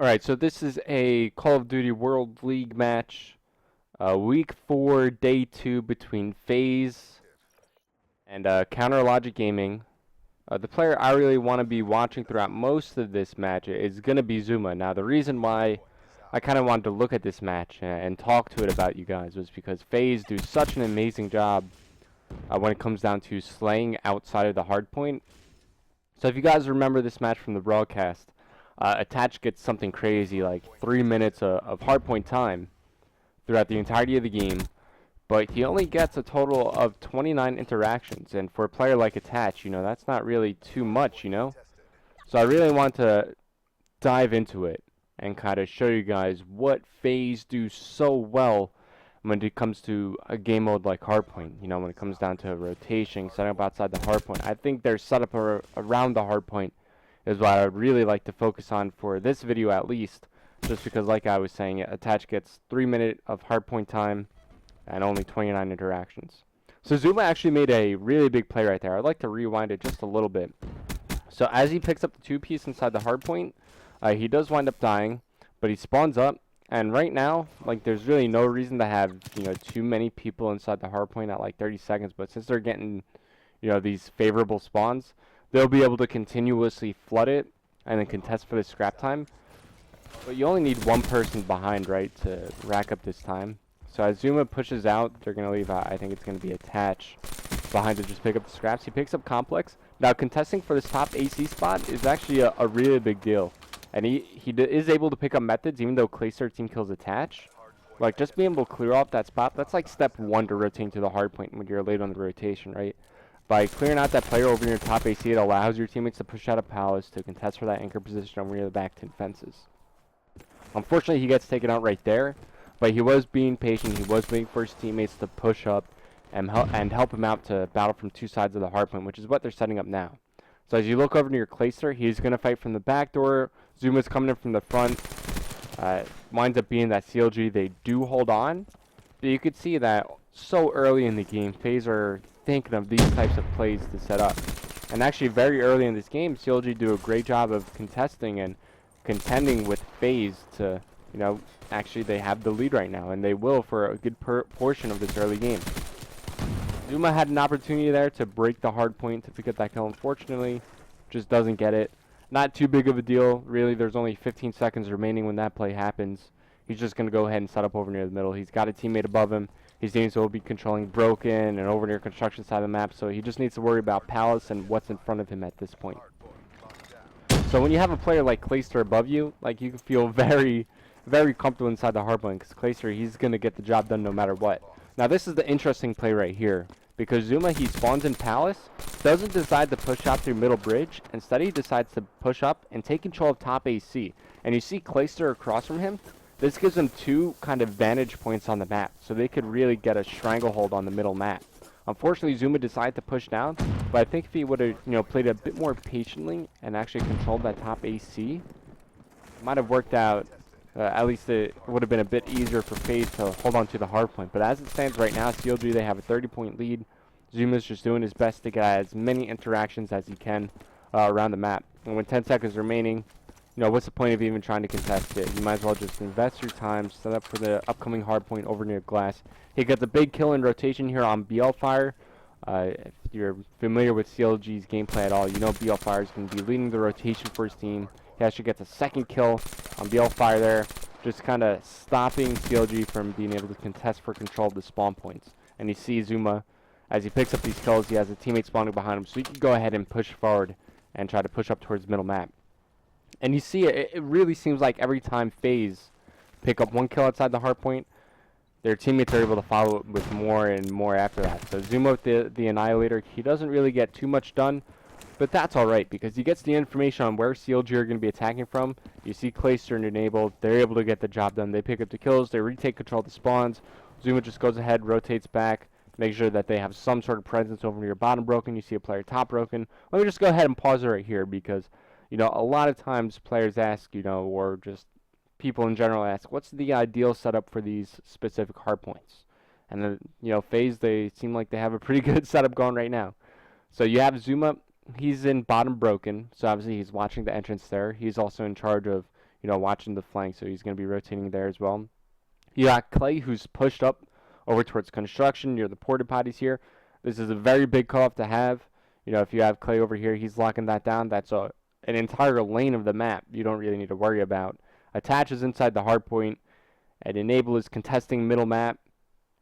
Alright, so this is a Call of Duty World League match. Week 4, Day 2 between FaZe and Counter Logic Gaming. The player I really want to be watching throughout most of this match is going to be ZooMa. Now, the reason why I kind of wanted to look at this match and talk to it about you guys was because FaZe do such an amazing job when it comes down to slaying outside of the hardpoint. So if you guys remember this match from the broadcast, Attach gets something crazy like 3 minutes of hardpoint time throughout the entirety of the game, but he only gets a total of 29 interactions, and for a player like Attach, that's not really too much. So I really want to dive into it and kind of show you guys what FaZe do so well when it comes to a game mode like hardpoint. When it comes down to rotation, setting up outside the hardpoint. I think their setup around the hardpoint is what I would really like to focus on for this video at least, just because like I was saying, Attach gets 3 minutes of hardpoint time and only 29 interactions. So ZooMa actually made a really big play right there. I'd like to rewind it just a little bit. So as he picks up the 2-piece inside the hardpoint, he does wind up dying, but he spawns up, and right now, like, there's really no reason to have, too many people inside the hardpoint at like 30 seconds, but since they're getting, these favorable spawns, they'll be able to continuously flood it and then contest for the scrap time. But you only need one person behind, right, to rack up this time. So as ZooMa pushes out, they're going to leave, I think it's going to be Attach behind to just pick up the scraps. He picks up Complex. Now, contesting for this top AC spot is actually a really big deal. And he is able to pick up methods, even though Clayster team kills Attach. Like, just being able to clear off that spot, that's like step 1 to rotating to the hard point when you're late on the rotation, right? By clearing out that player over in your top AC, it allows your teammates to push out of Palace to contest for that anchor position over near the back 10 fences. Unfortunately, he gets taken out right there, but he was being patient. He was waiting for his teammates to push up and help him out to battle from 2 sides of the hardpoint, which is what they're setting up now. So as you look over near Clayster, he's going to fight from the back door. ZooMa's coming in from the front. Winds up being that CLG. They do hold on, but you could see that so early in the game, FaZe are thinking of these types of plays to set up. And actually, very early in this game, CLG do a great job of contesting and contending with FaZe to, actually they have the lead right now, and they will for a good portion of this early game. ZooMa had an opportunity there to break the hard point to pick up that kill. Unfortunately, just doesn't get it. Not too big of a deal, really. There's only 15 seconds remaining when that play happens. He's just going to go ahead and set up over near the middle. He's got a teammate above him. His teams will be controlling Broken and over near construction side of the map, so he just needs to worry about Palace and what's in front of him at this point. So when you have a player like Clayster above you, like, you can feel very, very comfortable inside the hardpoint, because Clayster, he's going to get the job done no matter what. Now this is the interesting play right here, because ZooMa, he spawns in Palace, doesn't decide to push out through middle bridge. Instead, he decides to push up and take control of top AC. And you see Clayster across from him. This gives them 2 kind of vantage points on the map, so they could really get a stranglehold on the middle map. Unfortunately, ZooMa decided to push down, but I think if he would have, played a bit more patiently and actually controlled that top AC, it might have worked out. At least it would have been a bit easier for FaZe to hold on to the hard point. But as it stands right now, CLG, they have a 30-point lead. ZooMa's just doing his best to get as many interactions as he can around the map. And with 10 seconds remaining, what's the point of even trying to contest it? You might as well just invest your time, set up for the upcoming hard point over near glass. He gets a big kill in rotation here on BL Fire. If you're familiar with CLG's gameplay at all, BL Fire is going to be leading the rotation for his team. He actually gets a second kill on BL Fire there, just kind of stopping CLG from being able to contest for control of the spawn points. And you see ZooMa, as he picks up these kills, he has a teammate spawning behind him, so he can go ahead and push forward and try to push up towards middle map. And you see it really seems like every time FaZe pick up 1 kill outside the hard point, their teammates are able to follow it with more and more after that. So ZooMa with the Annihilator, he doesn't really get too much done, but that's alright, because he gets the information on where CLG are going to be attacking from. You see Clayster enabled, they're able to get the job done. They pick up the kills, they retake control of the spawns. ZooMa just goes ahead, rotates back, make sure that they have some sort of presence over near bottom Broken. You see a player top Broken. Let me just go ahead and pause it right here, because a lot of times players ask, or just people in general ask, what's the ideal setup for these specific hardpoints? And then, FaZe, they seem like they have a pretty good setup going right now. So you have ZooMa, he's in bottom Broken, so obviously he's watching the entrance there. He's also in charge of, you know, watching the flank, so he's going to be rotating there as well. You got Clay, who's pushed up over towards construction near the porta potties here. This is a very big call-off to have. You know, if you have Clay over here, he's locking that down. That's an entire lane of the map you don't really need to worry about. Attach is inside the hard point, and Enable is contesting middle map,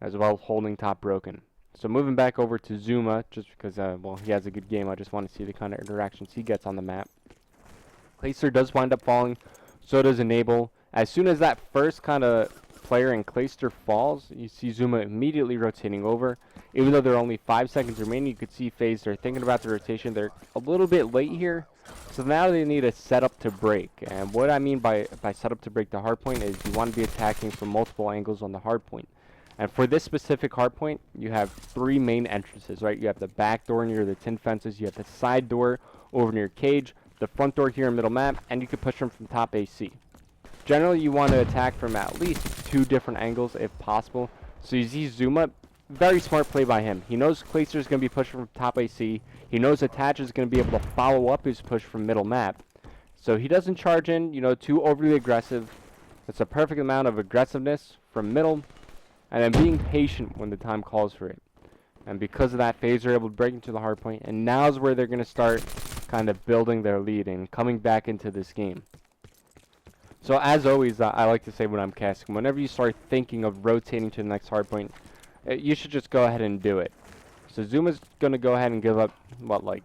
as well as holding top broken. So moving back over to ZooMa, just because, well, he has a good game. I just want to see the kind of interactions he gets on the map. Clayster does wind up falling, so does Enable. As soon as that first kind of player in Clayster falls, you see ZooMa immediately rotating over. Even though there are only 5 seconds remaining, you could see FaZe, they're thinking about the rotation. They're a little bit late here, so now they need a setup to break. And what I mean by setup to break the hardpoint is you want to be attacking from multiple angles on the hardpoint. And for this specific hardpoint, you have 3 main entrances, right? You have the back door near the tin fences, you have the side door over near cage, the front door here in middle map, and you can push them from top AC. Generally, you want to attack from at least 2 different angles if possible. So you see ZooMa, very smart play by him. He knows Clayster is going to be pushing from top AC. He knows Attach is going to be able to follow up his push from middle map. So he doesn't charge in, you know, too overly aggressive. It's a perfect amount of aggressiveness from middle, and then being patient when the time calls for it. And because of that, FaZe are able to break into the hardpoint, and now's where they're going to start kind of building their lead and coming back into this game. So as always, I like to say when I'm casting, whenever you start thinking of rotating to the next hardpoint, you should just go ahead and do it. So ZooMa's going to go ahead and give up, what, like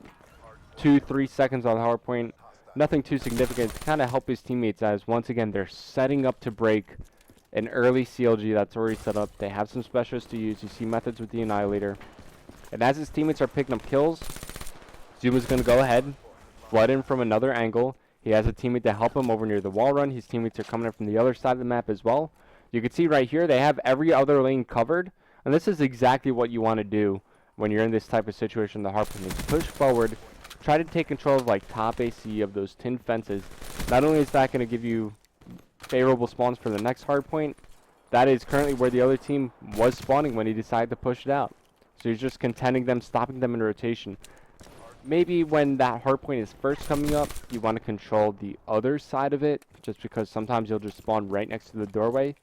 2-3 seconds on the hardpoint. Nothing too significant to kind of help his teammates, as once again they're setting up to break an early CLG that's already set up. They have some specialists to use. You see methods with the Annihilator. And as his teammates are picking up kills, ZooMa's going to go ahead, flood in from another angle. He has a teammate to help him over near the wall run. His teammates are coming in from the other side of the map as well. You can see right here they have every other lane covered. And this is exactly what you want to do when you're in this type of situation. The hardpoint is push forward, try to take control of like top AC of those tin fences. Not only is that going to give you favorable spawns for the next hardpoint, that is currently where the other team was spawning when he decided to push it out. So he's just contending them, stopping them in rotation. Maybe when that hardpoint is first coming up, you want to control the other side of it, just because sometimes you'll just spawn right next to the doorway.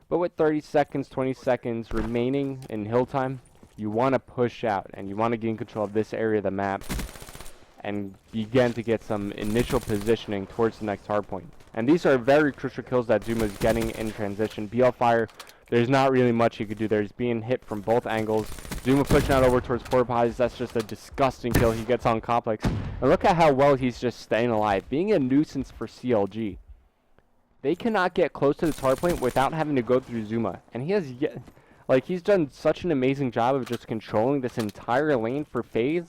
But with 30 seconds, 20 seconds remaining in hill time, you want to push out, and you want to gain control of this area of the map and begin to get some initial positioning towards the next hardpoint. And these are very crucial kills that ZooMa is getting in transition. BL Fire, there's not really much he could do there. He's being hit from both angles. ZooMa pushing out over towards porta potties. That's just a disgusting kill he gets on Complex. And look at how well he's just staying alive. Being a nuisance for CLG. They cannot get close to this hardpoint without having to go through ZooMa. And he has yet, like, he's done such an amazing job of just controlling this entire lane for FaZe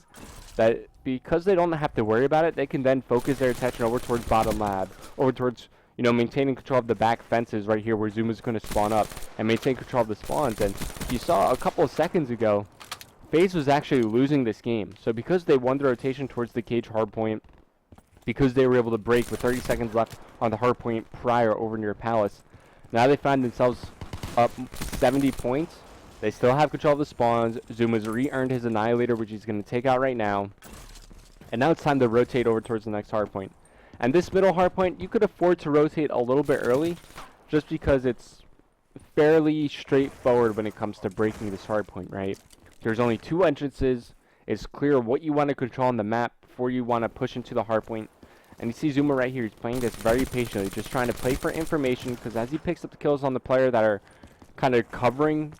that because they don't have to worry about it, they can then focus their attention over towards bottom lab, over towards, you know, maintaining control of the back fences right here where ZooMa's going to spawn up, and maintain control of the spawns. And you saw a couple of seconds ago, FaZe was actually losing this game. So because they won the rotation towards the cage hardpoint, because they were able to break with 30 seconds left on the hardpoint prior over near Palace, now they find themselves up 70 points. They still have control of the spawns. ZooMa's re-earned his Annihilator, which he's going to take out right now. And now it's time to rotate over towards the next hardpoint. And this middle hardpoint, you could afford to rotate a little bit early, just because it's fairly straightforward when it comes to breaking this hardpoint, right? There's only 2 entrances. It's clear what you want to control on the map before you want to push into the hardpoint. And you see ZooMa right here, he's playing this very patiently, just trying to play for information, because as he picks up the kills on the player that are kind of covering,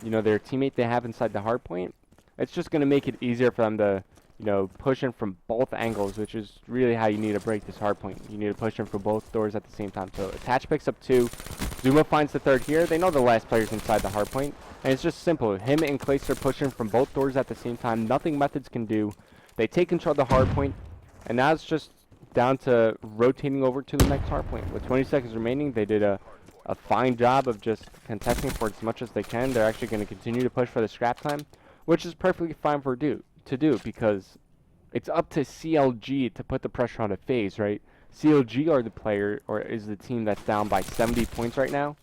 you know, their teammate they have inside the hardpoint, it's just going to make it easier for them to, you know, push in from both angles, which is really how you need to break this hardpoint. You need to push in from both doors at the same time. So Attach picks up 2. ZooMa finds the 3rd here. They know the last player's inside the hardpoint. And it's just simple. Him and Clayster pushing from both doors at the same time. Nothing methods can do. They take control of the hardpoint. And now it's just down to rotating over to the next hardpoint. With 20 seconds remaining, they did a fine job of just contesting for as much as they can. They're actually going to continue to push for the scrap time, which is perfectly fine to do, because it's up to CLG to put the pressure on a FaZe, right? CLG are the player, or is the team that's down by 70 points right now.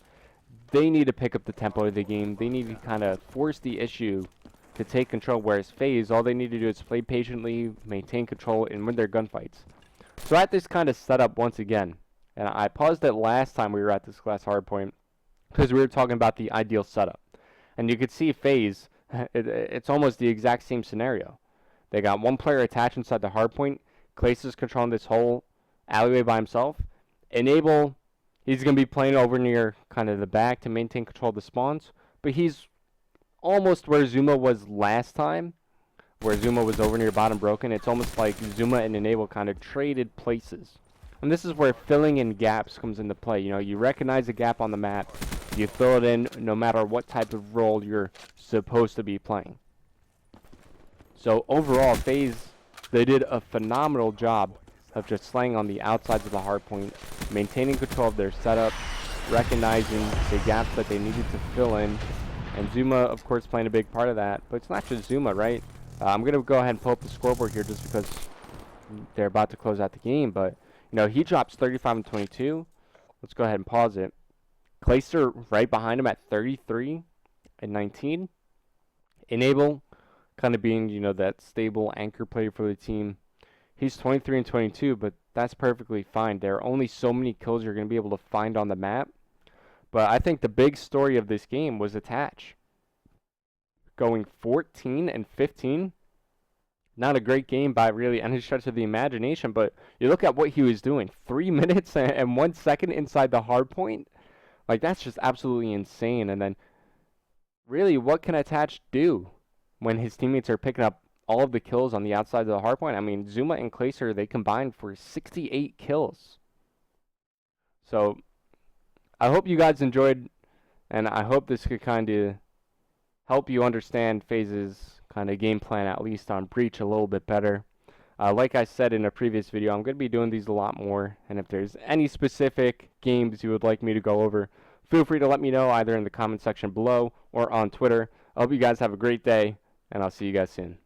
They need to pick up the tempo of the game. They need to kind of force the issue to take control, whereas FaZe, all they need to do is play patiently, maintain control, and win their gunfights. So at this kind of setup, once again, And I paused it last time we were at this class hardpoint because we were talking about the ideal setup. And you could see FaZe, it's almost the exact same scenario. They got one player attached inside the hardpoint. Clace is controlling this whole alleyway by himself. Enable, he's going to be playing over near kind of the back to maintain control of the spawns. But he's almost where ZooMa was last time, where ZooMa was over near bottom broken. It's almost like ZooMa and Enable kind of traded places. And this is where filling in gaps comes into play. You know, you recognize a gap on the map, you fill it in no matter what type of role you're supposed to be playing. So overall, FaZe, they did a phenomenal job of just slaying on the outsides of the hardpoint, maintaining control of their setup, recognizing the gaps that they needed to fill in. And ZooMa, of course, playing a big part of that. But it's not just ZooMa, right? I'm going to go ahead and pull up the scoreboard here just because they're about to close out the game. But, you know, he drops 35 and 22. Let's go ahead and pause it. Clayster right behind him at 33 and 19. Enable kind of being, you know, that stable anchor player for the team. He's 23 and 22, but that's perfectly fine. There are only so many kills you're going to be able to find on the map. But I think the big story of this game was Attach. Going 14 and 15. Not a great game by really any stretch of the imagination, but you look at what he was doing. 3 minutes and 1 second inside the hard point. Like, that's just absolutely insane. And then, really, what can Attach do when his teammates are picking up all of the kills on the outside of the hard point? I mean, ZooMa and Clacer, they combined for 68 kills. So, I hope you guys enjoyed, and I hope this could kind of help you understand FaZe's kind of game plan, at least on Breach, a little bit better. Like I said in a previous video, I'm going to be doing these a lot more, and if there's any specific games you would like me to go over, feel free to let me know either in the comment section below or on Twitter. I hope you guys have a great day, and I'll see you guys soon.